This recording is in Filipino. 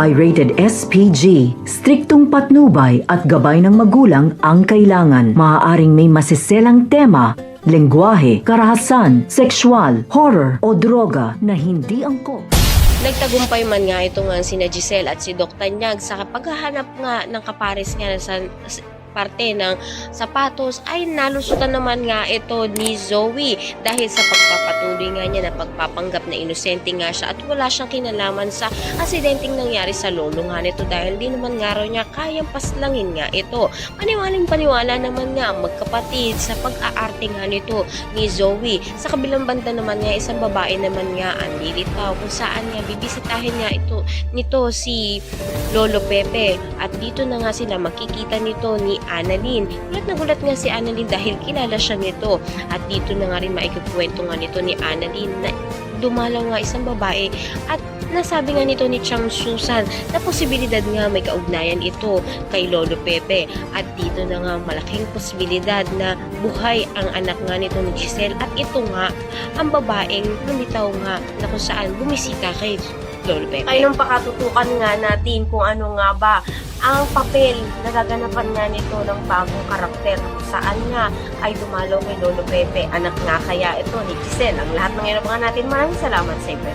ay rated SPG. Striktong patnubay at gabay ng magulang ang kailangan. Maaaring may masiselang tema, lengguwahe, karahasan, sexual, horror o droga na hindi angkop. Nagtagumpay man nga ito nga sina Giselle at si Doc Tanyag sa paghahanap nga ng kapares nga sa parte ng sapatos ay nalusutan naman nga ito ni Zoe dahil sa pagpapatuloy nga niya na pagpapanggap na inosente nga siya at wala siyang kinalaman sa aksidenteng nangyari sa lolo nga nito dahil di naman nga raw niya kayang paslangin nga ito. Paniwalang-paniwala naman nga magkapatid sa pag-aarte nga nito ni Zoe. Sa kabilang banda naman nga isang babae naman nga ang lilitaw kung saan nga bibisitahin nga nito si Lolo Pepe at dito na nga sila makikita nito ni Annalyn. Gulat na gulat nga si Annalyn dahil kilala siya nito at dito na nga rin maikukwento nga nito ni Annalyn na dumalaw nga isang babae at nasabi nga nito ni Chang Susan na posibilidad nga may kaugnayan ito kay Lolo Pepe at dito na nga malaking posibilidad na buhay ang anak nga nito ni Giselle at ito nga ang babaeng lumitaw nga na kung saan bumisita kay Lolo Pepe. Ay nung pakatutukan nga natin kung ano nga ba ang papel na gaganapan nga nito ng bagong karakter kung saan nga ay dumalaw kay Lolo Pepe. Anak nga kaya ito ni Giselle. Ang lahat ng inabangan natin. Maraming salamat sa inyo.